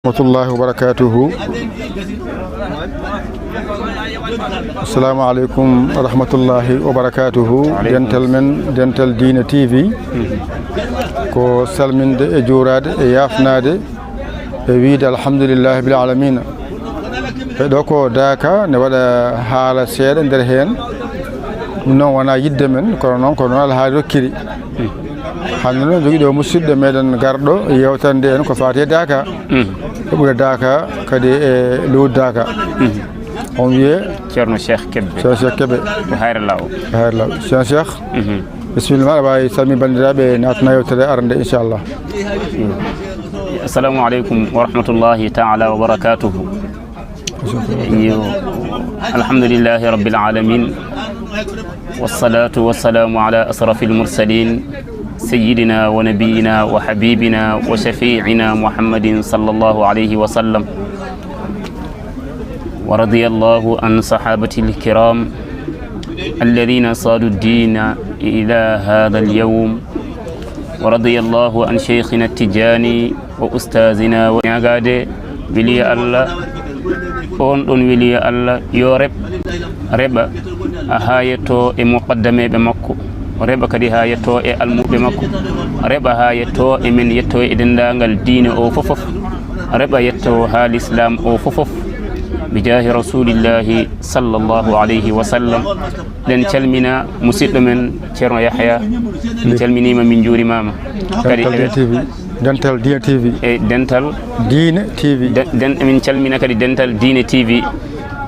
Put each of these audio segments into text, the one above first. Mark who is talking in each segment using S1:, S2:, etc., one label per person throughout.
S1: rahmatullahi wa barakatuhu. Assalamu alaikum wa rahmatullahi wa barakatuhu. Dental Dina TV ko salminde e juurade e yafnade e wiide alhamdulillahi bil alamin. E ɗo ko Daka ne waɗa haala seeɗa nder heen ɗum noon wona yidde men kono noon alhaali rokkiri hande noon jogui ɗo musidɗo meɗen garɗo yewtande en ko fate Daka ɓuura Daka kadi e lewru Daka on wiye
S2: ceerno Cheikh
S1: Kebbe
S2: hayre law
S1: ceerno Cheikh bisimilla aɗa wawi salmi bandiraɓe natana yewtere arande inchallah.
S2: Assalamu aleykum wa rahmatullahi taala wa barakatuhu. Alhamdulillahi rabbil alamin wassalatu wassalamu ala asrafil mursalin سيدنا ونبينا وحبيبنا وشفيعنا محمد صلى الله عليه وسلم ورضي الله عن صحابة الكرام الذين صادوا الدين إلى هذا اليوم ورضي الله عن شيخنا التجاني وأستاذنا ونعقاد ولي الله on ولي الله يورب ربا أهايتو مقدمة بمكو reba kadi ha yetto e almuɓe makko reba ha yetto e men yetto e dendagal diine o fofof reba yetto ha l'islam o fofof bi jahi rasulillahi sallallahu alayhi wa sallam. Den calmina musidɗo men ceerno Yahya en calminima min juurimama kadi
S1: Dental Dina TV
S2: e Dental
S1: Dina TV
S2: min calmina kadi Dental Dina TV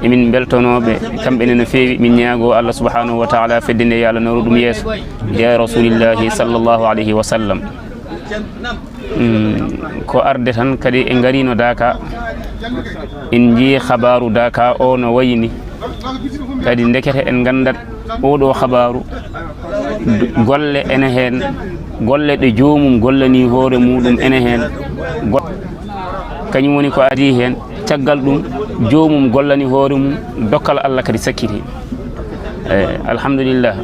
S2: emin beltonoɓe kamɓene no feewi min ñaago Allah subhanahu wa taala feddinde yo Allah nawru ɗum yeeso ya rasulillahi sallallahu alayhi wa sallam. Ko arde tan kadi en garino Daka en jii habaru Daka o no wayni kadi dekete en gandat oɗo habaru golle ene hen golle ɗe jomum gollani hoore muɗum ene hen kañum woni ko adi hen caggal ɗum jomum gollani hoore mum dokkal Allah kadi sakkiti. Alhamdulillah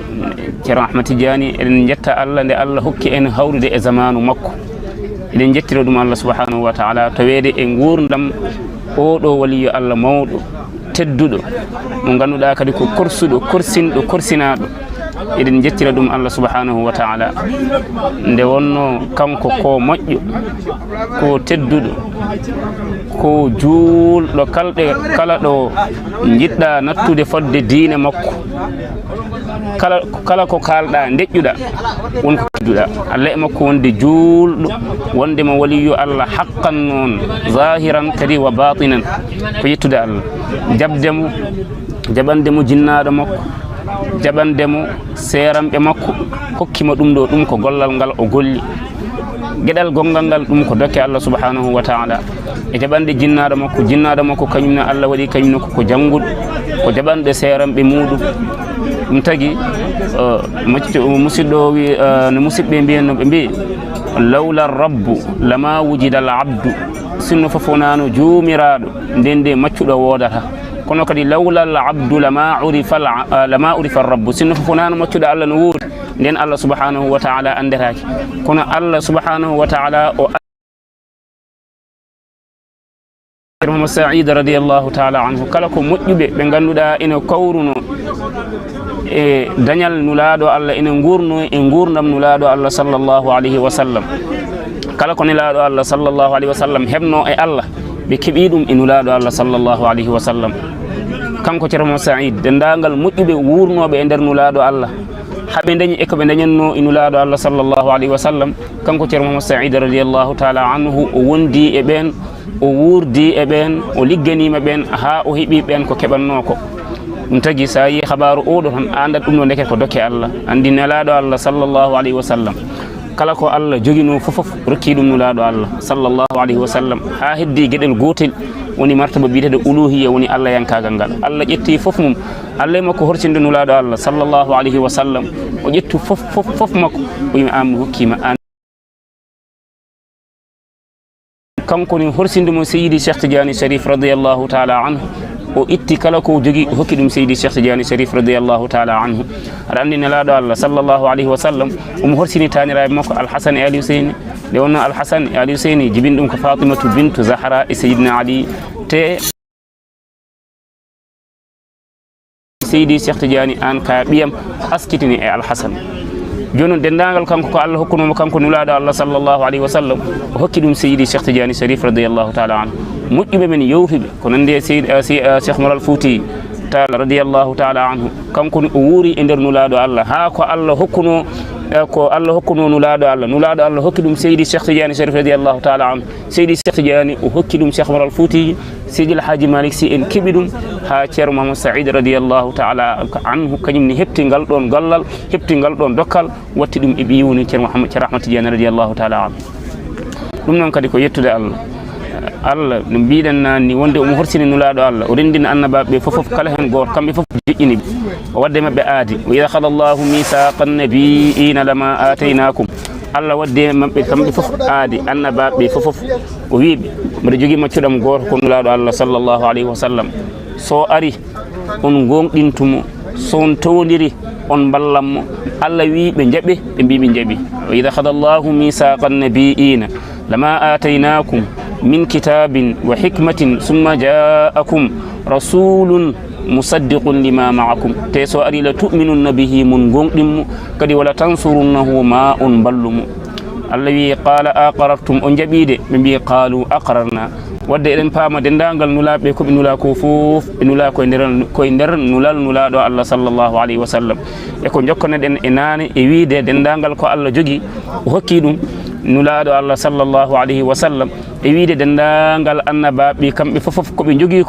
S2: ceerno Ahmad Tidiani eɗen jetta Allah nde Allah hokki en hawrude e zamanu makko eɗen jettira ɗum Allah subhanahu wa taala to weede e gurdam oɗo waliyo Allah mawɗo tedduɗo mo ganduɗa kadi ko korsuɗo korsinɗo korsinaɗo eɗen jettira ɗum Allah subhanahu wa taala nde wonno kanko ko moƴƴo ko tedduɗo ko juulɗo kala ɗo jiɗɗa nattude fodde diine makko kala ko kalɗa deƴƴuɗa wonko tedduɗa Allah e makko wonde juulɗo wondema waliyu Allah haqqan noon zahiran kadi wa batinan ko yettude Allah jaɓandemo jinnaɗo makko jaɓandemo seeramɓe makko hokkima ɗum ɗo ɗum ko gollal ngal o golli gueɗal gongal ngal ɗum ko dokke Allah subhanahu wa taala e jaɓande jinnaɗo makko kañumne Allah waɗi kañumne ko jangguɗo ko jaɓanɗe seeramɓe muɗum ɗum tagui musidɗo wi no musidɓe mbiyanno ɓe mbi lawla rabbu lama wujida al abdu sinno fof wonano jomiraɗo nde maccuɗo wodata kono kadi lawla al abdu lama urifa rabbu sinno fof wonano maccuɗo Allah no wuuri nden Allah subhanahu wa taala anderaki kono Allah subhanahu wa taala o Muhammad Saïd radiyallahu taala anhu kala ko moƴƴuɓe ɓe ganduɗa ene kawruno e dañal nulaɗo Allah ene gurno e gurdam nulaɗo Allah sallallahu alayhi wa sallam kala ko nelaɗo Allah sallallahu alayhi wa sallam hebno e Allah ɓe keeɓi ɗum e nulaɗo Allah sallallahu alayhi wa sallam. Kanko ceerno Muhammad Saïd dendagal moƴƴuɓe wurnoɓe e nder nulaɗo Allah haɓe dañi e koɓe dañanno e nulaɗo Allah sallallahu alayhi wa sallam kanko ceerno Muhammad Saïd radiyallahu taala anhu o wondi e ɓen o wurdi e ɓen o ligganima ɓen ha o heeɓi ɓen ko keɓanno ko ɗum tagui sa yi habaru oɗo tan andat ɗum ɗo deke ko dokke Allah andi nelaɗo Allah sallallahu alayhi wa sallam kala ko Allah joguino fofof rokki ɗum nulaɗo Allah sallallahu alayhi wa sallam ha heddi gueɗel gotel woni martaba biyetede uluhiyya woni Allah yankagal ngal Allah ƴetti fof mum Allah e makko hortinde nulaɗo Allah sallallahu alayhi wa sallam o ƴettu fof makko o yimi an mi hokkima an kanko ni horsinde mo Seydi Cheikh Tidiane Sharif radiyallahu taala anhu o itti kala ko jogi hokki ɗum seydi Cheikh Tidiane Sharif radiyallahu ta'ala anhu aɗa andi nelaɗo Allah sallallahu alayhi wa sallam omo horsini taniraɓe makko Al-Hasan e Ali Hussein nde wonno Al-Hasan e Ali Hussein jibin ɗum ko Fatimatu bintu Zahra e Seydina Ali te seydi Cheikh Tidiane an ka ɓiyam askitini e Al-Hasan joni dendagal kanko ko Allah hokkunomo kanko nulaɗo Allah sallallahu alayhi wa sallam o hokki ɗum seydi Cheikh Tidiane Sharif radiyallahu ta'ala anhu moƴƴuɓe men yewtuɓe ko nande Cheikh Maral Fouti Tall radiyallahu ta'ala anhu kanko o wuuri e nder nulaɗo Allah ha ko Allah hokkuno nulaɗo Allah hokki ɗum seydi Cheikh Tidiane Sharif radiyallahu ta'ala anhu seydi Cheikh Tidiane o hokki ɗum Cheikh Maral Fouti Seydi El Hadji Malick Sy en keɓi ɗum ha ceerno Mahamadou Saïd radiyallahu ta'ala anhu kañumni hepti ngal ɗon gollal hepti ngal ɗon dokkal watti ɗum e ɓiwni ceerno Ahmad Tidiane radiyallahu ta'ala anhu ɗum noon kadi ko yettude Allah no mbiɗen nanni wonde omo horsini nulaɗo Allah o rendina annabaɓe fof kala hen goto kamɓe fof joƴƴini o wadde mabɓe aadi wa idha khada Allahu mithaqa an-nabiyina lama ataynakum Allah wadde mabɓe kamɓe fof aadi annabaɓe fof o wiɓe mbiɗa jogui maccuɗam goto ko nulaɗo Allah sallallahu alayhi wa sallam so ari on gonɗintumo son towdiri on ballanmo Allah wi ɓe jaɓe ɓe mbi ɓe jaaɓi wa idha khada Allahu mithaqa an-nabiyina lama ataynakum min kitabin wa hikmatin summa ja'akum rasulun musaddiqun lima ma'akum te so ari la tu'minunna bihi mun gonɗinmo kadi wala tansurunnahu ma on ballumo Allah wi qala aqarartum on jaɓide ɓe mbi qalu aqrarna wadde eɗen paama dendagal nulaɓe koɓe nula ko fof ɓe nula koye nder nulal nulaɗo Allah sallallahu alayhi wa sallam e ko jokkoneɗen e nane e wiide dendagal ko Allah jogui o hokki ɗum nulaɗo Allah sallallahu alayhi wa sallam e wiide dendagal annabaɓe kamɓe fof koɓe jogui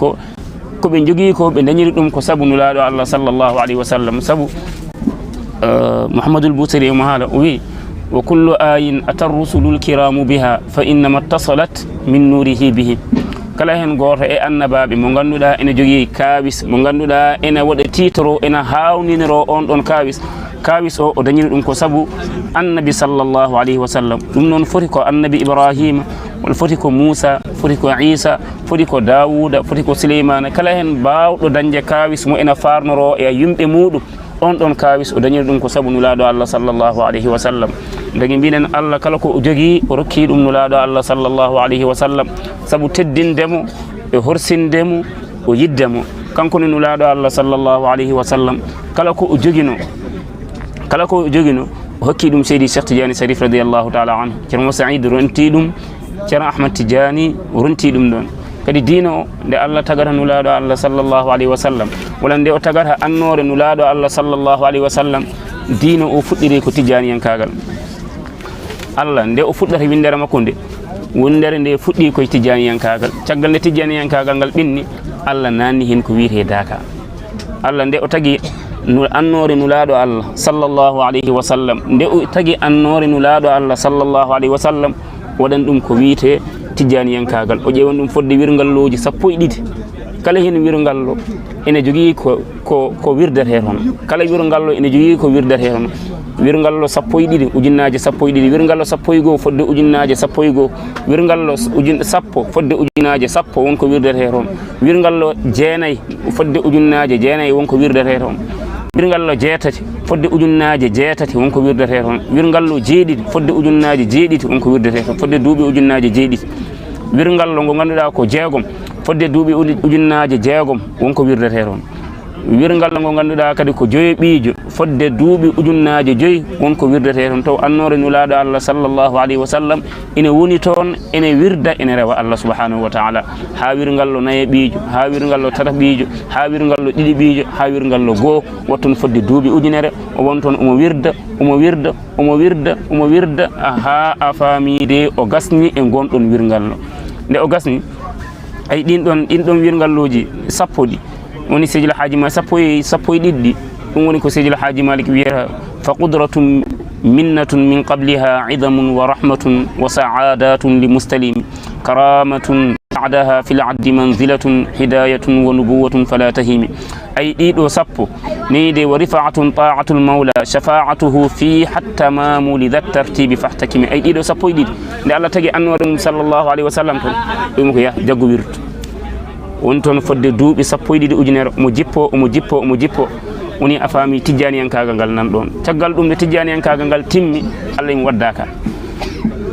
S2: ko ɓe dañiri ɗum ko saabu nulaɗo Allah sallallahu alayhi wa sallam saabu Mouhamadoul Bousiri omo haala o wi wa kullu ayin ata rusulul kiramu biha fa innama tasalat min nurihi bihi kala hen goto e annabaɓe mo ganduɗa ene jogui kawis mo ganduɗa ene waɗa titoro ene hawniniro on ɗon kawis o dañiri ɗum ko saabu annabi sallallahu alayhi wa sallam ɗum noon foti ko annabi Ibrahima wala foti ko Moussa foti ko Isa foti ko Dawuda foti ko Souleymana kala hen bawɗo dañde kawis mo ene farnoro e yimɓe muɗum on ɗon kawis o dañiri ɗum ko saabu nulaɗo Allah sallallahu alayhi wa sallam dagi mbinen Allah kala ko o jogui o rokki ɗum nulaɗo Allah sallallahu alayhi wa sallam saabu teddindemo e horsindemo o yiddemo kanko ni nulaɗo Allah sallallahu alayhi wa sallam kala ko o jogino o hokki ɗum seydi Cheikh Tidiane Sharif radiyallahu ta'ala anhu ceerno Saïd ronti ɗum ceerno Ahmad Tidiane ronti ɗum ɗon kadi diina o nde Allah tagata nulaɗo Allah sallallahu alayhi wa sallam walla nde o tagata annore nulaɗo Allah sallallahu alayhi wa sallam diina o fuɗɗiri ko tijaniyankagal Allah nde o fuɗɗata windere makko nde wondere nde fuɗɗi koye tijaniyankagal caggal nde tijaniyankagal ngal ɓenni Allah nanni hen ko wiite daka Allah nde o tagi annore nulaɗo Allah sallallahu alayhi wa sallam nde o tagi annore nulaɗo Allah sallallahu alayhi wa sallam waɗan ɗum ko wiite tijaniyankagal o ƴewan ɗum fodde wirgalloji 12 kala hen wirgallo ene jogui ko wirdete toon kala wirgallo ene jogui ko wirdete toon wirgallo 12 ujunnaje 12 wirgallo 11 fodde ujunnaje 11 wirgallo 10 fodde ujunnaje 10 wonko wirdete toon wirgallo 9 fodde ujunnaje 9 wonko wirdete toon wirgallo 6 fodde ujunnaje 6 wonko wirdete toon wirgallo 7 fodde ujunnaje 7 wonko wirdete toon fodde duuɓi ujunnaje 7 wirgallo ngo ganduɗa ko 6 fodde duuɓi ujunnaje 6 wonko wirdete toon wirgallo ngo ganduɗa kadi ko 5 ɓiijo fodde duuɓi ujunnaje 5 wonko wirdete toon taw annore nulaɗo Allah sallallahu alayhi wa sallam ene woni toon ene wirda ene rewa Allah subhanahu wa ta'ala ha wirgallo 4 ɓiijo ha wirgallo 3 ɓiijo ha wirgallo 2 ɓiijo ha wirgallo 1 watton fodde duuɓi ujunere o won toon omo wirda ha a faamide o gasni e gonɗon wirgallo nde o gasni ay ɗin ɗon wirgalloji 10 ɗi woni Seydil Hadji Malick sappo e ɗiɗɗi ɗum woni ko Seydil Hadji Malick wiyata fa qudratum minnatun min qabliha idamun wa rahmatun wa sa'adatun li mustalimi karamatun ba'daha fil addi manzilatun hidayatun wa nubuwatun fala tahimi ay ɗiɗo sappo neyde wa rifa'atun ta'atul mawla shafa'atuhu fi hatta mamu li dhat tartibi fahtakimi ay ɗiɗo sappo e ɗiɗi nde Allah tagi annore mum sallallahu alayhi wa sallam toon ɗum ko ya jaggo wirdu woni toon fodde duuɓi 12 ujunere omo jippo woni a faami tijjaniyankagal ngal nan ɗon caggal ɗum nde tijjaniyankagal ngal timmi Allah imi waddaka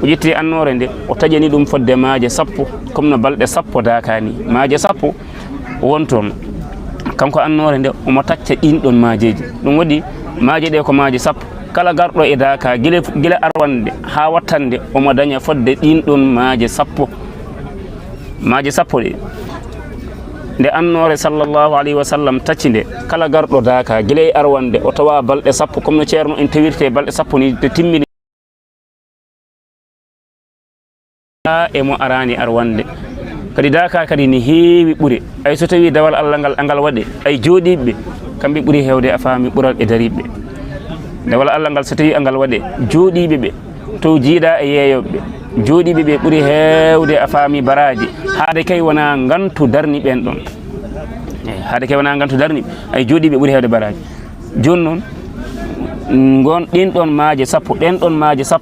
S2: o ƴetti annore nde o taƴani ɗum fodde maaje 10 comme no balɗe 10 dakani maaje 10 won toon kanko annore nde omo tacca ɗin ɗon maajeji ɗum waɗi maaje ɗe ko maaje 10 kala garɗo e daka gila arwande ha wattande omo daña fodde ɗin ɗon maaje 10 ɗe nde annore sallllahu alayhi wa sallam tacci nde kala garɗo daka gila e arwande o tawa balɗe 10 comme no ceerno en tawirte balɗe 10 ni de timmini emo arani arwande kadi daka kadi ni heewi ɓuuri ay so tawi dawal Allah ngal angal waɗe ay jooɗiɓe kamɓe ɓuuri hewde a faami ɓural e dariɓe dawal Allah ngal so tawi angal waɗe jooɗiɓe ɓe to jiiɗa e yeeyoɓe jooɗiɓe ɓe ɓuuri hewde a faami baraji haade kay wona gantu darni ɓen ɗon haade kay wona gantu darni ay jooɗiɓe ɓuuri hewde baraji joni noon gon ɗin ɗon maaje 10 ɗen ɗon maaje 10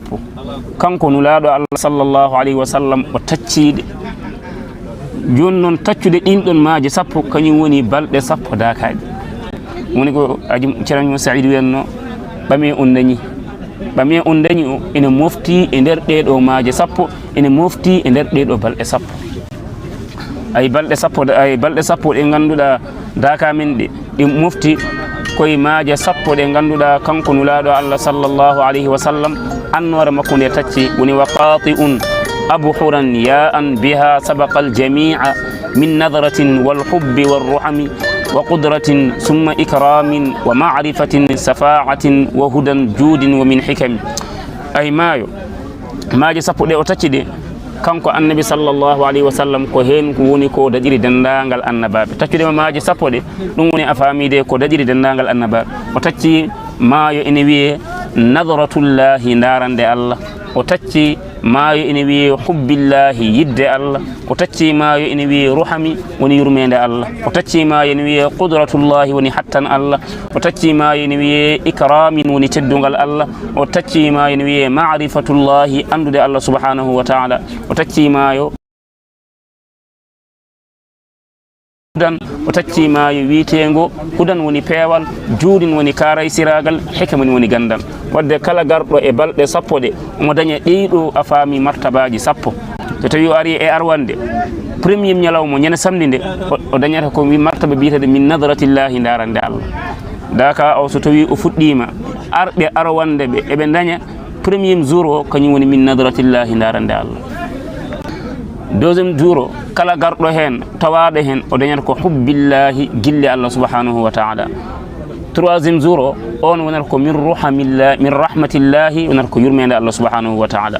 S2: kanko nulaaɗo Allah sallllahu alayhi wa sallam o tacciɗe joni noon taccude ɗin ɗon maaje 10 kañum woni balɗe 10 dakaji woni ko ceerno Saïd wiyanno ɓame on dañi o ene mofti e nder ɗeɗo maaje 10 ene mofti e nder ɗeɗo balɗe 10 ay balɗe 10 ɗe ganduɗa daka men ɗi mofti koye maaje 10 ɗe ganduɗa kanko nulaaɗo Allah sallllahu alayhi wa sallam annore makko nde tacci woni wa qati'un abhuran ya an biha sabaqa aljami'a min nadratin walhubbi walruhami wa qudratin summa ikramin wa ma'rifatin safa'atin wa hudan juudin wa min hikami ay maaje 10 ɗe o tacci ɗe kanko annabi sallllahu alayhi wa sallam ko heen ko woni ko daƴiri dendagal annabaɓe taccudema maaje 10 ɗe ɗum woni a faamide ko daƴiri dendagal annabaɓe o tacci maayo ene wiye nadratullahi darande Allah o tacci maayo ene wiye hubbillahi yidde Allah o tacci maayo ene wiye ruhami woni yurmede Allah o tacci maayo ene wiye qudratullahi woni hattan Allah o tacci maayo ene wiye ikramin woni teddugal Allah o tacci maayo ene wiye ma'rifatullahi andude Allah subhanahu wa ta'ala o tacci maayo hudan o tacci maayo wiitengo hudan woni peewal juudin woni karay siragal hikmani woni gandal wadde kala garɗo e balɗe 10 ɗe omo daña ɗeyɗo a faami martabaji 10 so tawi o ari e arwande premier ñalawma ñande samedi nde o dañata ko martaba biyetede min nadratillahi darande Allah daka o so tawi o fuɗɗima arɓe arwande ɓe eɓe daña premier jour o kañum woni min nadratillahi darande Allah deuxième jour o kala garɗo hen tawaɗo hen o dañata ko hubbillahi gille Allah subhanahu wa ta'ala troisième jour o on wonata ko min ruhamillah min rahmatillahi wonata ko yurmede Allah subhanahu wa ta'ala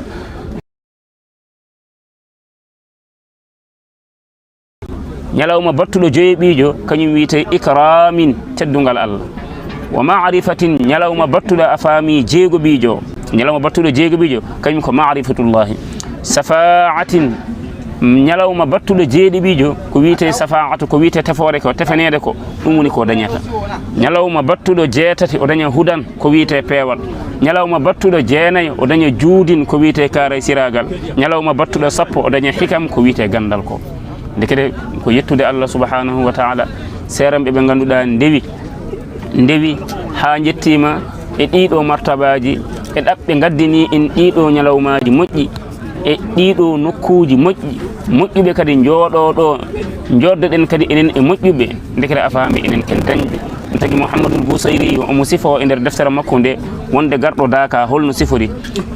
S2: ñalawma battuɗo joyeɓijo kañum wiyete ikramin teddugal Allah wa ma'rifatin ñalawma battuɗo a faami jeegoɓijo ñalawma battuɗo jeegoɓijo kañum ko ma'rifatullahi safa'atin ñalawma battuɗo jeeɗiɓijo ko wiyete safa'atu ko wiyete tefore ko tefenede ko ɗum woni ko dañata ñalawma battuɗo jeetati o daña hudan ko wiyete peewal ñalawma battuɗo jeenayi o daña juudin ko wiyete karay siragal ñalawma battuɗo 10 o daña hikam ko wiyete gandal ko ndekete ko yettude Allah subhanahu wa ta'ala seramɓe ɓe ganduɗa ndewi ha jettima e ɗiɗo martabaji e ɗaɓɓe gaddini en ɗiɗo ñalawmaji moƴƴi e ɗiɗo nokkuji moƴƴuɓe kadi jooɗoɗo joddoɗen kadi enen e moƴƴuɓe ndekete a faami enen ken dañɓe ɗum tagi Mouhamadoul Bousayri omo sifo e nder deftere makko nde wonde garɗo daka holno sifori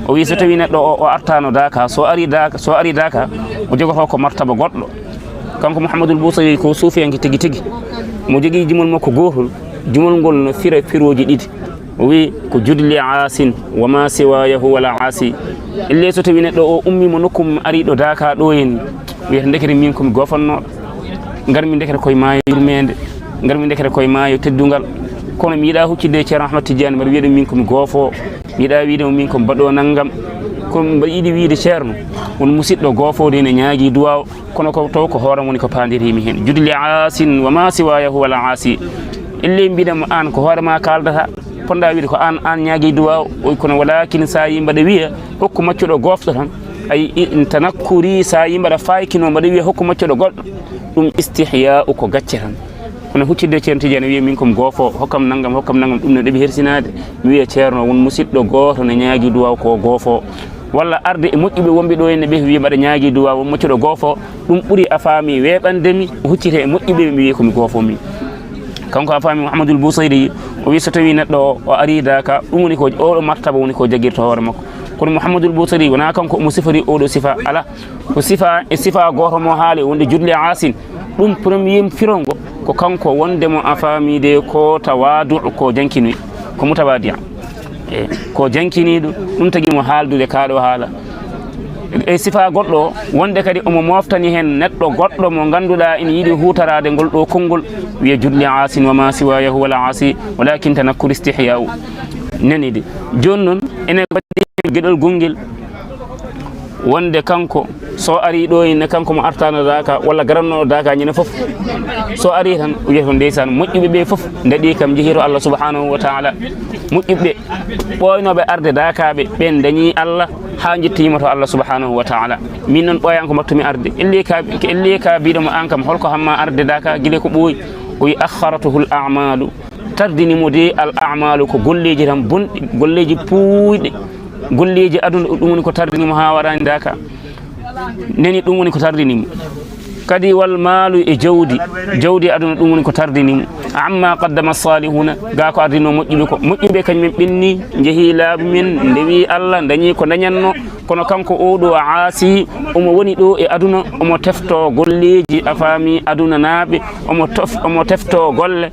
S2: o wi so tawi neɗɗo o artano daka so ari daka o jogoto ko martaba goɗɗo kanko Mouhamadoul Bousayri ko suufiyanke tigui mo jogui jumol makko gotol jumol ngol no fira firoji ɗiɗi o wi ko judli aasin wa ma siwayahu wala aasi elle so tawi neɗɗo o ummimo nokkum ariɗo daka ɗo hen wiyata ndekete min komi gofannoɗo garmi ndekete koye maayo yurmede garmi ndekete koye maayo teddugal kono mi yiiɗa huccidde ceerno Ahmad Tidiane mbaɗa wiyaɗum min komi goofo mi yiiɗa wiidemo min komi mbaɗo naggam komi mbaɗa yiiɗi wiide ceerno won musidɗo goofode ene ñaagui duwaw kono ko taw ko hooram woni ko pandirimi hen judli aasin wa ma siwayahu wala aasi elle mbiɗamo an ko hoorema kaldata ponda wiide ko an ñaagui duwaw kono walakin sa yi mbaɗa wiya hokku maccuɗo gofɗo tan ay tanakkuri sa yimɓe ɗa faykino mbaɗa wiya hokku maccoɗo goɗɗo ɗum istihya ko gacce tan kono huccidde ceerno Tidiane wiya min komi goofo hokkam naggam ɗum no ɗeɓi hersinade mi wiya ceerno won musidɗo goto ne ñaagui duwaw ko goofo walla arde e moƴƴuɓe wonɓe ɗo henne ɓe wiya mbaɗa ñaagui duwaw won maccoɗo goofo ɗum ɓuuri a faami weɓandemi huccite e moƴƴuɓe mi wiya komi goofo min kanko a faami Mouhamadoul Bousayri o wi so tawi neɗɗo o ari Daka ɗum woni ko oɗo martaba woni ko jaguirta hoore makko kono Mouhamadoul Bousayri wona kanko omo sifori oɗo sifa ala ko sifa e sifa goto mo haali wonde Judli Asin ɗum premier firongo ko kanko wondemo a faamide ko tawadu ko jankini ko mutawadi'a ko jankiniɗo ɗum tagui mo haaldude kaɗo haala e sifa goɗɗo wonde kadi omo moftani hen neɗɗo goɗɗo mo ganduɗa ina yiiɗi hutarade ngol ɗo konngol wiya Judli Asin wa ma siwayahu wala asi walakin tanakkur istihya'u nanide joni noon ene waɗi gueɗol gonguel wonde kanko so ari ɗo ine kanko mo artano Daka walla garannoɗo Daka ñande foof so ari tan o wiyata ndeysan moƴƴuɓe ɓe foof daɗi kam jeehito Allah subhanahu wa ta'ala moƴƴuɓe ɓoynoɓe arde Dakaɓe ɓen dañi Allah ha jettima to Allah subhanahu wa ta'ala min noon ɓoyanko mbattumi arde elle ka biɗomo an kam holko hamma arde Daka guila ko ɓooyi o wi akharatuhu l a'malu tardinimo de al a'malu ko golleji tan bonɗi golleji puuyɗe golleji aduna ɗum woni ko tardinimo ha waɗani Daka neni ɗum woni ko tardinimo kadi wal maalu e jawdi aduna ɗum woni ko tardinimo amma qaddama salihuna ga ko ardino moƴƴuɓe ko moƴƴuɓe kañumen ɓenni jeehi laabi men ndewi Allah dañi ko dañanno kono kanko oɗo aasi omo woni ɗo e aduna omo tefto golleji a faami aduna naaɓe omo tefto golle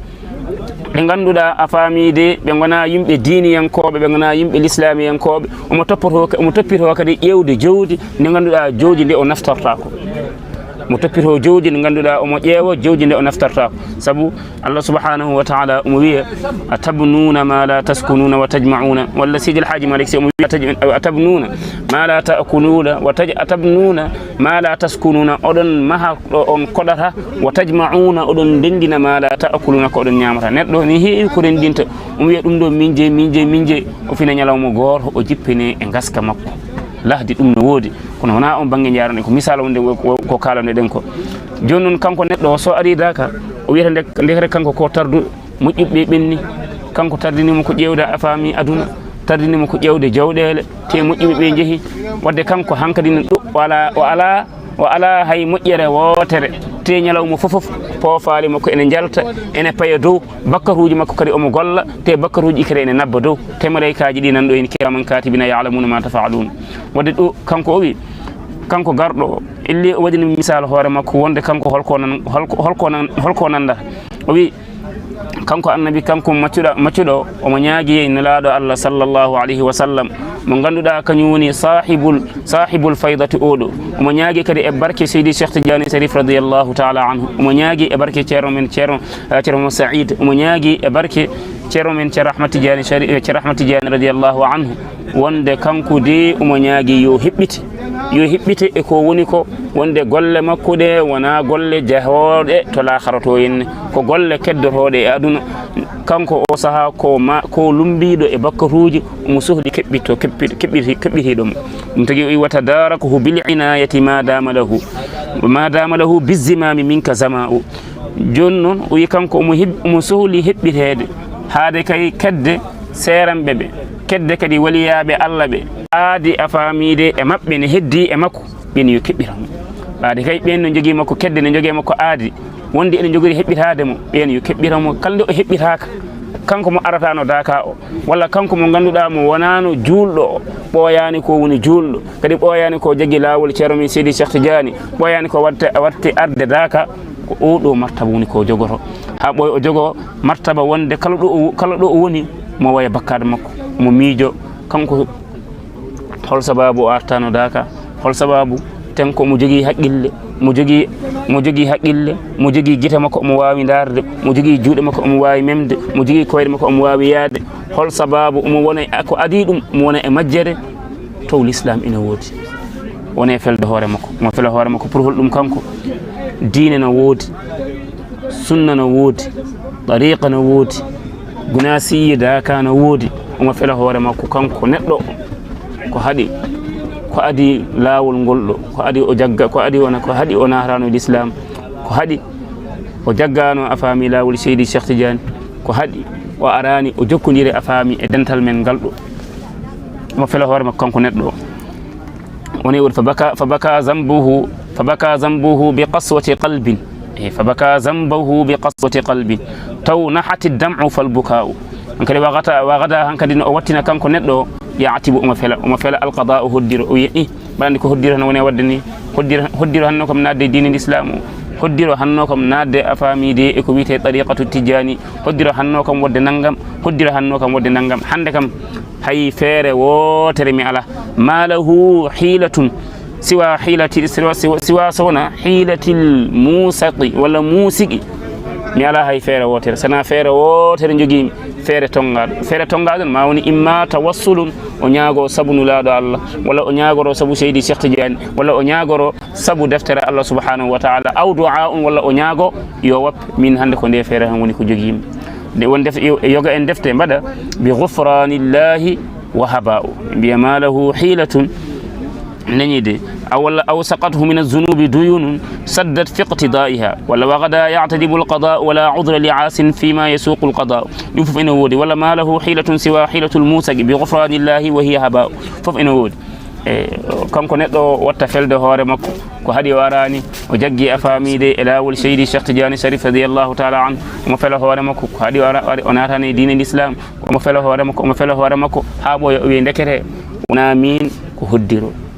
S2: ɓe ganduɗa a faamide ɓe gona yimɓe diiniyankoɓe ɓe gona yimɓe l'islamiyankoɓe omo toppito kadi ƴewde jawdi ndi ganduɗa jawdi nde o naftortako mo toppito jawdi ndi ganduɗa omo ƴeewa jawdi nde o naftortako saabu Allah subhanahu wa ta'ala omo wiya atabnuna ma la taskununa wa tajma'una walla Sidi El Hadji Malick Sy omo wiya atabnuna ma la ta'kuluna wa atabnuna ma la taskununa oɗon maha ɗo on koɗata wa tajma'una oɗon ndendina ma la ta'kuluna ko oɗon ñamata neɗɗo ni heewi ko rendinta omo wiya ɗum ɗo min je o fina ñalawma goto o jippine e gaska makko lahdi ɗum no woodi kono wona on banggue jaran ko misal wonde ko kalane ɗen ko joni noon kanko neɗɗo so ari Daka o wiyata ndekere kanko ko tardu moƴƴuɓe ɓenni kanko tardinimo ko ƴewde a faami aduna tardinimo ko ƴewde jawɗele te moƴƴuɓe ɓe jeehi wadde kanko hankadi o ala hay moƴƴere wotere te ñalawma fof poofali makko ene jalta ene paya dow bakkaruji makko kadi omo golla te bakkaruji kadi ene nabba dow te malaikaji ɗi nanɗo en kiraman katibina ya'lamuna ma tafa'alun wadde ɗo kanko o wi kanko garɗo illi o waɗini misal hoore makko wonde kanko holko nanda o wi kanko annabi kanko maccuɗo omo ñaagui nelaɗo Allah sallllahu alayhi wa sallam mo ganduɗa kañum woni sahibul faydati oɗo omo ñaagui kadi e barke Seydi Cheikh Tidiane Sharif radiyallahu ta'ala anhu omo ñaagui e barke ceerno men ceerno Saïd omo ñaagui e barke ceerno men ceerno Ahmad Tidiane radiyallahu anhu wonde kanko de omo ñaagui yo heɓɓite e ko woni ko wonde golle makko ɗe wona golle jahoɗe to lahara to henne ko golle keddotoɗe e aduna kanko o saaha ko lumbiɗo e bakkatuji omo sohli keɓɓitiɗomo ɗum tagui o wi wata darakahu bil inayati ma dama lahu bizimami minka zama'u joni noon o wi kanko omo sohli heɓɓitede haade kay kedde seeranɓe ɓe kedde kadi waliyaɓe Allah ɓe aadi a faamide e maɓɓe ne heddi e makko ɓen yo keɓɓiramo ɓaade kay ɓen no jogui makko kedde ne jogui makko aadi wonde ene jogori heɓɓitade mo ɓen yo keɓɓiramo kalde o heɓɓitaka kanko mo aratano Daka o walla kanko mo ganduɗa mo wonano julɗo o ɓooyani ko woni julɗo kadi ɓooyani ko jagui lawol ceerno min Seydi Cheikh Tidiane ɓooyani ko watte arde Daka ko oɗo martaba woni ko jogoto ha ɓooy o jogo martaba wonde kala ɗo o woni mo waya bakkade makko mo miijo kanko hol sababu o artano Daka hol sababu ten ko mo jogui haqqille mo jogui haqqille mo jogui guite makko omo wawi darde mo jogui juuɗe makko omo wawi memde mo jogui koyɗe makko omo wawi yaade hol sababu omo wona ko adi ɗum omo wona e majjere tow l'islam ina woodi wona felde hoore makko omo fela hoore makko pour holɗum kanko diine no woodi sunna no woodi tariqa no woodi gunasiyi Daka no woodi omo fela hoore makko kanko neɗɗo ko ko adi laawol ngol ɗo ko adi o jagga ko adi wona ko haɗi o nahrano l'islam ko haɗi o jaggano a faami laawol Seydi Cheikh Tidiane ko haɗi o arani o jokkodiri a faami e dental men ngal ɗo mo fela hoore makko kanko neɗɗo o woni woni fabaka zambuhu bi qaswati qalbin fabaka zambuhu bi qaswati qalbin taw nahati dam'u fal buka'u hankadi wagada hankadi no o wattina kanko neɗɗo o yaatibu omo fela alqada'u hoddiro o yi'i ɓaɗandi ko hoddiro tan woni wadde ni hoddiro hanno kam nadde dine l'islam o hoddiro hanno kam nadde a faamide e ko wiyete tariqatu tijani hoddiro hanno kam wadde naggam hoddiro hanno kam wadde naggam hande kam hay feere wotere mi ala malahu hilatun siwa sowna hilatil musaqi walla musiqi mi ala hay feere wotere sana feere wotere joguimi feere tongaɗo ma woni imma tawassulun o ñaago sabu nulaɗo Allah walla o ñaagoro sabu Seydi Cheikh Tidiane walla o ñaagoro sabu deftere Allah subhanahu wa ta'ala aw du'a walla o ñaago yo wap min hande ko nde feere han woni ko joguimi nde won def yoga en defte mbaɗa bi ghufranillahi wa haba'u mbiya ma lahu hilatun نجد أو سقطه من الذنوب ديون سدت في اقتضائها ولا وغدا يعتدب القضاء ولا عذر لعاس فيما يسوق القضاء يفف إنه ودي ولا ما له حيلة سوى حيلة الموسق بغفران الله وهي هباء فف إنه ودي kanko neɗɗo watta felde hoore makko ko haɗi warani o jaggi a faamide e laawol Seydi Cheikh Tidiane Sharif radiyallahu ta'ala an omo fela hoore makko ko haɗi o natani dine l'islam omo fela hoore makko ha ɓoya o wi ndekete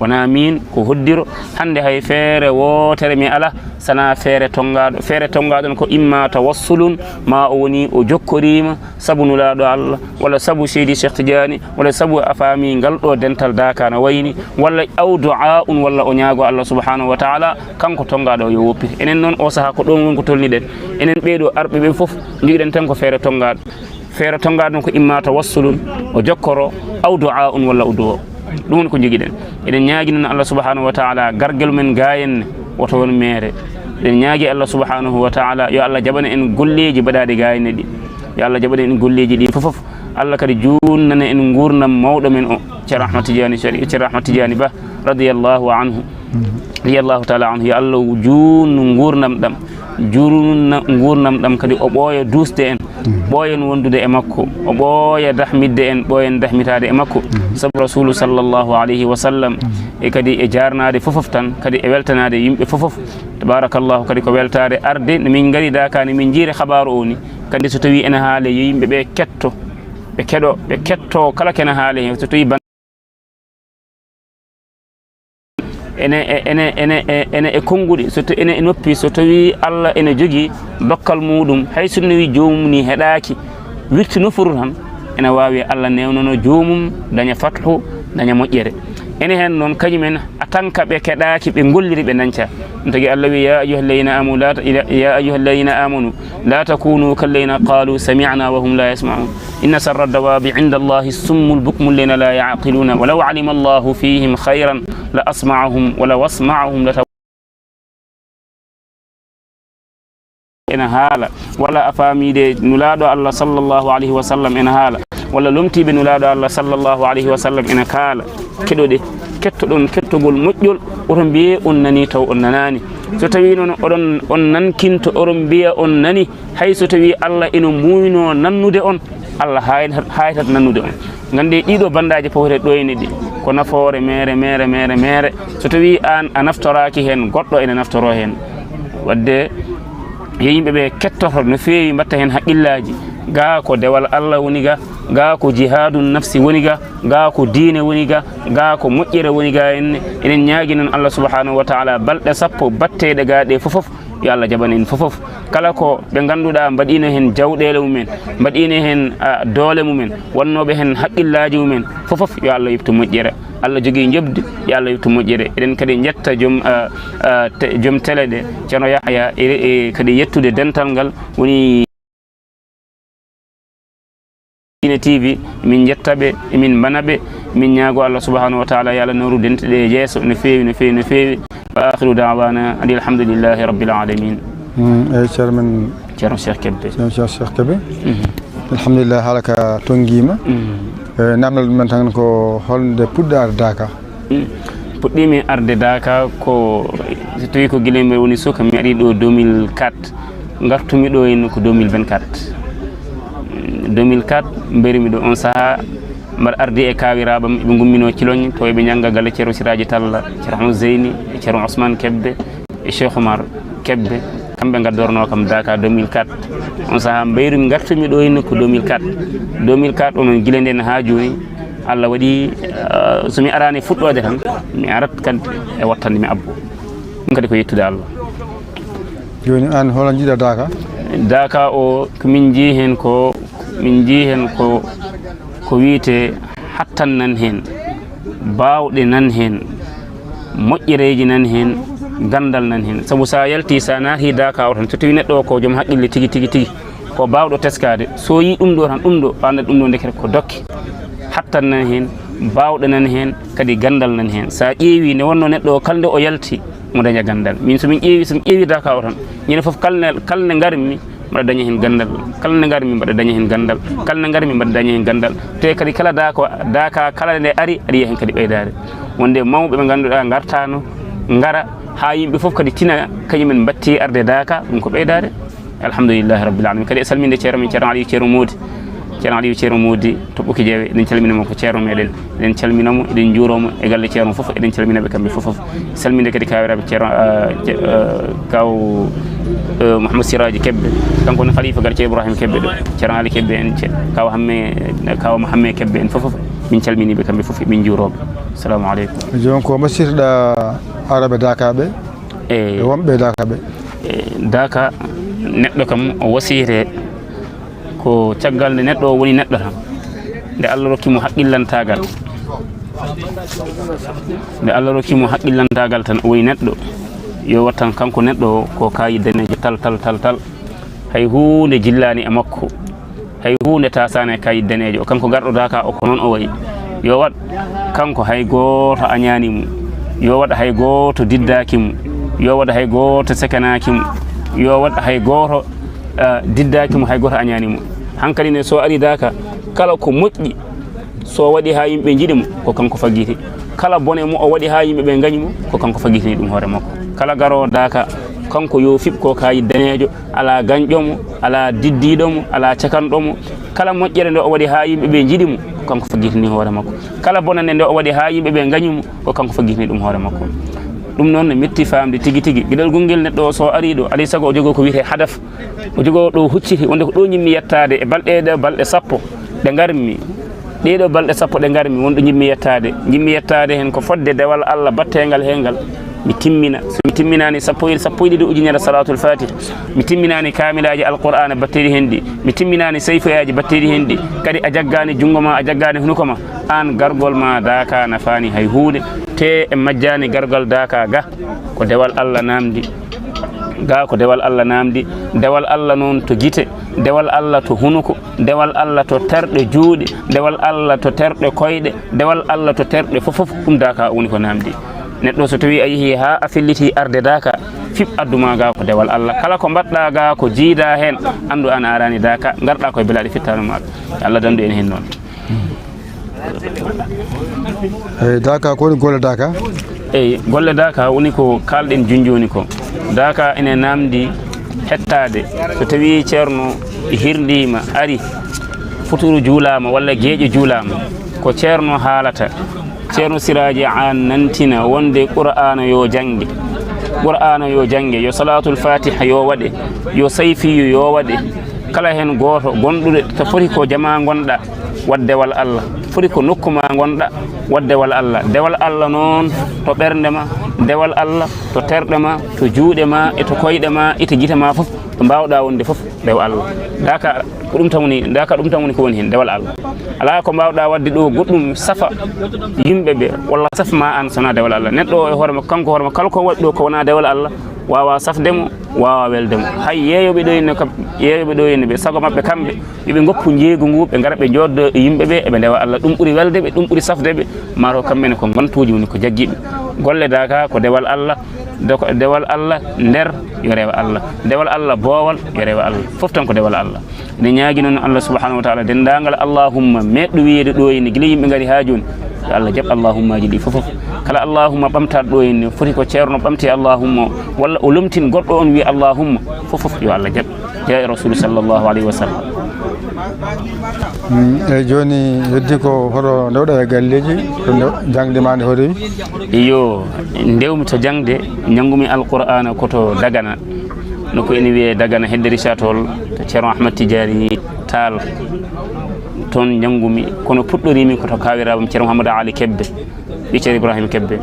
S2: wona min ko hoddiro hande hay feere wotere mi ala sana feere tongaɗo ko imma tawassulun ma o woni o jokkorima sabu nulaɗo Allah walla sabu Seydi Cheikh Tidiane walla sabu a faami ngal ɗo dental daka no wayni walla aw du'a'un walla o ñaago Allah subhanahu wa ta'ala kanko tongaɗo yo woppiti enen noon o saaha ko ɗon woni ko tolniɗen enen ɓeɗo arɓe ɓe foof jiiɗen tan ko feere tongaɗo ko imma tawassulun o jokkoro aw du'a'un walla o du'o ɗum woni ko joguiɗen eɗen ñaagui noon Allah subhanahu wa ta'ala garguel men gayenne woto won mere eɗen ñaagui Allah subhanahu wa ta'ala yo Allah jaɓana en golleji mbaɗaɗi gayenne ɗi yo Allah jaɓana en golleji ɗi foof Allah kadi junnana en gurdam mawɗo men o ceerno Ahmad Tidiane Ba radiyallahu ta'ala anhu yo Allah junnu gurdam ɗam kadi o ɓooya dusde en ɓooyen wondude e makko o ɓooya dahmidde en ɓooyen dahmitade e makko sabu rasulu sallllahu alayhi wa sallam e kadi e jarnade fofof tan kadi e weltanade yimɓe fofof tabarakallahu kadi ko weltade arde no min gari dakani min jiiri habaru o ni kadi so tawi ene haale yo yimɓe ɓe ketto kala kene haale hen so tawi ene e konguɗi so ene e noppi so tawi Allah ene jogui dokkal muɗum hay so wi jomum ni heɗaki wirti nofuru tan ene wawi Allah newnono jomum daña fathu daña moƴƴere ene hen noon kañumen a tanka ɓe keɗaki ɓe golliri ɓe dañca ɗum tagui Allah wi ya ayuha alladina amanu la takunu kalladina qalu sami'na wa hum la yasma'un inna sarra dawabi inda Allahi summu lbukmu alladina la yaqiluna walaw alima Allahu fihim khayran la asma'ahum wala wasma'ahum la ene haala walla a faamide nulaɗo Allah sallllahu alayhi wa sallam ene haala walla lomtiɓe nulaɗo Allah sallllahu alayhi wa sallam ene kaala keɗoɗe kettoɗon kettogol moƴƴol oto mbiye on nani taw on nanani so tawi noon on nankinto oɗon mbiya on nani hay so tawi Allah ene muyno nannude on Allah haytat nannude on gande ɗiɗo bandaji powre ɗoyne ɗi ko nafoore mere so tawi an a naftoraki hen goɗɗo ene naftoro hen wadde yo yimɓeɓe kettoto no fewi mbatta hen haqqillaji ga ko dewal Allah woni ga ko jihadu nafsi woni ga ko diine woni ga ko moƴƴere woni ga enen ñaagui noon Allah subhanahu wa ta'ala balɗe sappo batteɗe ga ɗe fofof yo Allah jaɓan en fofof kala ko ɓe ganduɗa mbaɗino hen jawɗele mumen mbaɗino hen doole mumen wonnoɓe hen haqqillaji mumen fofof yo Allah yebtu moƴƴere Allah jogui jobdi yo Allah yebtu moƴƴere eɗen kadi jetta joom télé ɗe ceerno Yahya e kadi yettude dental ngal woni Dine TV min jettaɓe emin mbanaɓe min ñaago Allah subhanahu wa ta'ala yo Allah nawru dente ɗe jeeso no fewi wa akhiru da'wana alhamdulillahi rabbil alamin
S1: eyyi ceerno men
S2: ceerno Cheikh
S1: Kebbe alhamdulillah haalaka tonguima namdal men tan ko holde puɗɗade Dakar
S2: puɗɗimi arde Daka ko so tawi ko guila mbiɗa woni suka mi ari ɗo 2004 gartumi ɗo henna ko 2024 2004 mberimi ɗo on saaha mbaɗa ardi e kawiraɓam ɓe gummino Kilogne to eɓe ñanga galle ceerno Siraji Talla ceerno Hamadou Zeyni e ceerno Ousmane Kebbe e Cheikh Oumar Kebbe kamɓe gaddorno kam Daka 2004 on saaha mbayrumi gartumi ɗo henna ko 2004 onon guila nden ha joni Allah waɗi somi arani fuɗɗode tan mi arat kadi e wattande mi abbo ɗum kadi ko yettude Allah.
S1: joni an hono jiiɗa Daka?
S2: Daka o komin jii hen ko ko wiyete hattan nan hen, bawɗe nan hen, moƴƴereji nan hen, gandal nan hen. Sabu sa yalti sa naati Daka o tan so tawi neɗɗo o ko joom haqqille tigi ko bawɗo teskade so yi ɗum ɗo tan ɗum ɗo anda ɗum ɗo ndeket ko dokke. Hattan nan hen, bawɗe nan hen, kadi gandal nan hen. Sa ƴeewi ne wonno neɗɗo o kalde o yalti mo daña gandal. Min somi ƴeewi Daka o tan ñande foof kalne garmi mbaɗa daña hen gandal, kalne garmi mbaɗa daña hen gandal, kalne garmi mbaɗa daña hen gandal. Te kadi kala Daka kala nde ari aɗa yiya hen kadi ɓeydade. Wonde mawɓe ɓe ganduɗa gartano ngara ha yimɓe foof kadi tina kañumen batti arde Daka, ɗum ko ɓeydade. Alhamdulillahi rabbil alamin. Kadi e salminde ceerno men ceerno Aliou Ceerno Modi to Ɓuki Jeewe eɗen calminamo ko ceerno meɗen, eɗen calminamo eɗen juuromo e galle ceerno foof eɗen calminaɓe kamɓe foof. Salminde kadi kawiraɓe ceerno kaw Mouhamadou Siraji Kebbe kanko ne khalifa gar ceerno Ibrahima Kebbe ɗo, ceerno Ali Kebbe en kaw Hamme Kebbe en foof min calminiɓe kamɓe foof min juuroɓe. Assalamu aleykum.
S1: joni ko masirɗa araɓe Daka ɓe e wonɓe Daka ɓe?
S2: Daka neɗɗo kam o wasiyete ko caggal nde neɗɗo o woni neɗɗo tan nde Allah rokkimo haqqillantagal tan o woni neɗɗo yo wattan kanko neɗɗo ko kayi danejo tal hay hunde jillani e makko, hay hunde tasani e kayi danejo kanko garɗo Daka o ko noon o wayi. Yo wat kanko hay goto añanimo, yo waɗa hay goto diddaki mo, yo waɗa hay goto sekanaki mo, yo waɗa hay goto diddaki mo, hay goto añanimo. Hankali ne so ari Daka kala ko moƴƴi so waɗi ha yimɓe jiɗi mo ko kanko fagiti, kala bone mo o waɗi ha yimɓeɓe gañi mo ko kanko fagitini ɗum hoore makko. Kala garowo Daka kanko yo fiɓ ko kayi danejo, ala gañƴomo, ala diddiɗomo, ala cakanɗomo. Kala moƴƴere nde o waɗi ha yimɓeɓe jiɗi mo ko kanko fagitini hoore makko, kala bonande nde o waɗi ha yimɓeɓe gañi mo ko kanko fagitini ɗum hoore makko. ɗum noon ne metti famde tigi gueɗal gongel neɗɗo o so ari ɗo alay saago o jogo ko wiyete hadaf, o jogo ɗo hucciti wonde ko ɗo ñimmi yettade e balɗe sappo ɗe garmi, ɗeɗo balɗe sappo ɗe garmi wonɗo ñimmi yettade hen ko fodde dewal Allah battegal hengal mi timmina. So mi timminani sappo e ɗiɗi ujunere salatul fatih, mi timminani kamilaji alqur'ana batteɗi hen ɗi, mi timminani sayfoyaji batteɗi hen ɗi, kadi a jaggani jungo ma, a jaggani hunuko ma, an gargol ma Daka nafani hay hunde. Te e majjani gargal Daka ga ko dewal Allah namdi, dewal Allah noon to gite, dewal Allah to hunuko, dewal Allah to terɗe juuɗe, dewal Allah to terɗe koyɗe, dewal Allah to terɗe fof ɗum Daka woni ko namdi. Neɗɗo so tawi a yeehi ha a felliti arde Daka fiɓ adduma ga ko dewal Allah, kala ko mbaɗɗa ga ko jiida hen andu an arani Daka, garɗa koye belaɗe fittano maɗa. Allah dandu en hen noon.
S1: Daka ko woni golle Daka?
S2: Eyi, golle Daka woni ko kalɗen junjoni ko. Daka ene namdi hettade so tawi ceerno hirdima ari futuru juulama walla gueƴe juulama ko ceerno haalata, ceerno Siraji an nantina wonde Qur'ana yo jange, yo salatul fatiha yo waɗe, yo sayfiyu yo waɗe. Kala hen goto gonɗuɗe to foti ko jama gonɗa waddewal Allah, foti ko nokkuma gonɗa waddewal Allah. Dewal Allah noon to ɓernde ma, dewal Allah to terɗe ma, to juuɗe ma, e to koyɗe ma, e to gite ma foof to mbawɗa wonde foof dew Allah. Daka ɗum tan woni ko woni hen, dewal Allah. Ala ko mbawɗa wadde ɗo goɗɗum safa yimɓeɓe walla safa ma an sona dewal Allah. Neɗɗo o e hoorema kanko hoorema kala ko waɗi ɗo ko wona dewal Allah wawa safdemo, wawa weldemo. Hay yeeyoɓe ɗo henne ɓe sago mabɓe kamɓe yoɓe goppu jeeygu ngu ɓe gara ɓe joddo e yimɓeɓe eɓe ndewa Allah. Ɗum ɓuuri weldeɓe, ɗum ɓuuri safdeɓe, maro kamɓene ko gontuji woni ko jagguiɓe. Golle Daka ko dewal Allah, dewal Allah nder yo rewa Allah, dewal Allah boowal yo rewa Allah, fof tan ko dewal Allah. Ene ñaagui noon Allah subhanahu wa taala dendagal allahumma meɗɗo wiyede ɗo henne guila yimɓe gaari ha joni yo Allah jaɓ allahumma ji ɗi fof kala allahumma ɓamtaɗo ɗo en foti ko ceerno ɓamti allahumma walla o lomtin goɗɗo on wi allahumma fof yo Allah jaɓ ya rasul sallallahu alayhi wa sallam.
S1: eyyi joni heddi ko hoto ndewɗa e galleji to jangde ma nde hoɗoyi?
S2: iyo ndewmi to jangde jangumi alqur'ana koto Dagana noko ene wiye Dagana hedde Richard-Toll to ceerno Ahmad Tidiani Tall toon jangumi kono puɗɗorimi koto kawirabam ceerno Mouhamadou Ali Kebbe ɓi ceerno Ibrahima Kebbe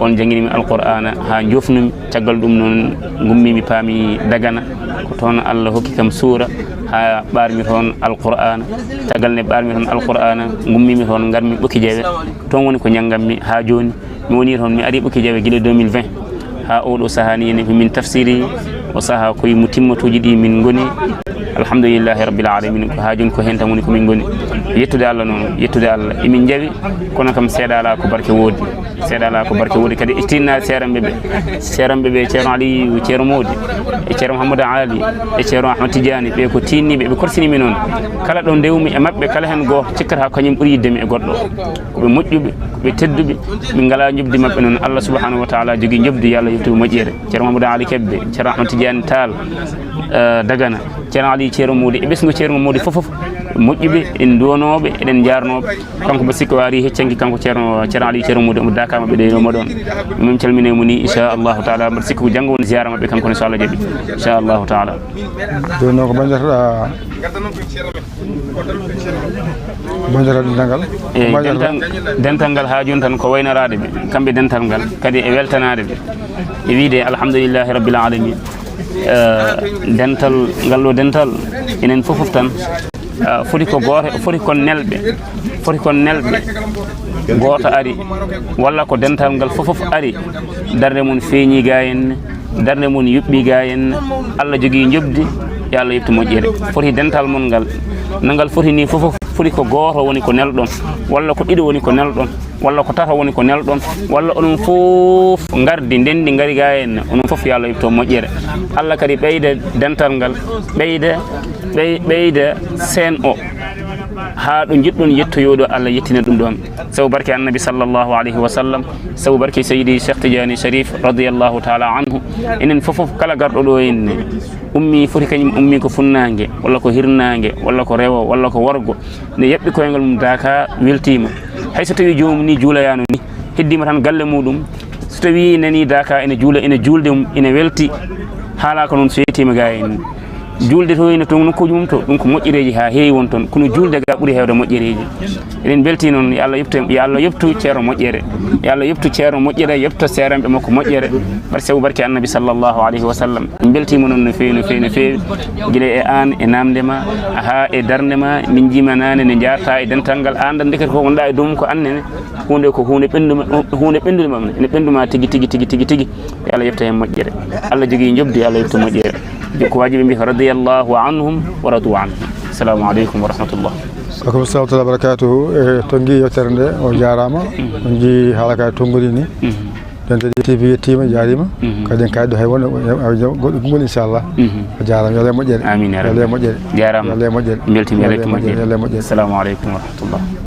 S2: on janginimi alqur'ana ha jofnumi caggal ɗum noon gummimi paami Dagana ko toon Allah hokki kam suura ha ɓarmi toon alqur'ana caggal ne ɓarmi toon alqur'ana gummimi toon garmi Ɓokki Jeewe toon woni ko janggammi ha joni mi woni toon mi ari Ɓokki Jeewe guila 2020 ha oɗo saaha ni ene min tafsiri o saaha koye mo timmatuji ɗi min goni alhamdulillahi rabbil alamin ko ha joni ko hen tan woni komin goni yettude Allah noon yettude Allah emin jawi kono kam seeɗa ala ko barke woodi seeɗa ala ko barke woodi kadi tinna seeramɓe ɓe ceerno Aliyu ceerno Modi e ceerno Mouhamadou Ali e ceerno Ahmad Tidiani ɓe ko tinniɓe ɓe korsinimi noon kala ɗo ndewmi e mabɓe kala hen goto cikkata kañum ɓuuri yiddemi e goɗɗo koɓe moƴƴuɓe koɓe tedduɓe min ngala jobdi mabɓe noon Allah subhanahu wa taala jogui jobdi yo Allah yettuɓe moƴƴere ceerno Mouhamadou Ali Kebbe ceerno Ahmad Tidiani Tall Dagana ceerno Ali ceerno Modi e ɓesgu ceerno Modi fof moƴƴuɓe en duwanoɓe eɗen jarnoɓe kanko mbo sikko ari heccanki kanko ceerno Ali ceerno Modi omo dakama ɓe ɗeyno moɗon min calminimo ni inchallahu taala mbaɗa sikko ko janggo woni ziyara mabɓe kanko ne so Allah jaaɓi inchallahu taala.
S1: joni noon ko ɓandirtoɗa dental ngal dental ngal ha joni tan ko waynarade ɓe kamɓe dental ngal kadi e weltanade ɓe e wiide alhamdulillahi rabbil alamin dental ngal ɗo dental enen fof tan foti ko goto foti kon nelɓe goto ari walla ko dental ngal fof ari darde mum feeñi ga henne darde mum yuɓɓi ga henne Allah jogui jobdi yo Allah yettu moƴƴere foti dental mon ngal no ngal foti ni fof foti ko goto woni ko nelɗon walla ko ɗiɗo woni ko nelɗon walla ko tata woni ko nelɗon walla onon fof gardi ndendi ngari ga henne onon fof yo Allah yetto moƴƴere Allah kadi ɓeyda dental ngal ɓeyda sen o ha ɗo jiɗɗon yettoyoɗo Allah yettina ɗum ɗon sabu barke annabi sallllahu alayhi wa sallam sabu barke seydi Cheikh Tidiane Sharif radiyallahu taala anhu enen fof kala garɗo ɗo henne ummi foti kañum ummi ko funnague walla ko hirnague walla ko rewo walla ko worgo nde yaɓɓi koyngal mum daka weltima hayso tawi jomum ni juulayano ni heddima tan galle muɗum so tawi nani daka ene juula ene julde ene welti haala ko noon so yettima ga en julde to ene to nokkuji mum to ɗum ko moƴƴereji ha heewi won toon kono julde ga ɓuuri hewde moƴƴereji eɗen belti noon yo Allah yeftu ceerno moƴƴere yo Allah yeftu ceerno moƴƴere yefta seeranɓe makko moƴƴere bar sabu barke annabi sallllahu alayhi wa sallam en beltima noon no feewi no feewi no feewi guila e an e namdema ha e dardema min jima nane ne jarta e dental ngal an dan dekete ko wonɗa e dow ko annene hunde ko hunde ɓendude mam ene ɓenduma tigui yo Allah yefta hen moƴƴere Allah jogui jobdi yo Allah yefta moƴƴere ko wajiɓe mbi radiyallahu anhum wa radu anhum. Assalamu aleykum wa rahmatullah. Aleykum salam wa barakatuhu e tonggui yettere nde o jarama on jii haala ka tonggudi ni Dental TV yettima jarima kadi en kayɗo hay wonde goɗɗo gumol inchallah o jarama yo Allah moƴƴere
S2: amin ya rabbi
S1: yo Allah moƴƴere
S2: jarama
S1: yo Allah moƴƴere
S2: beltima yo Allah moƴƴere assalamu aleykum wa rahmatullah.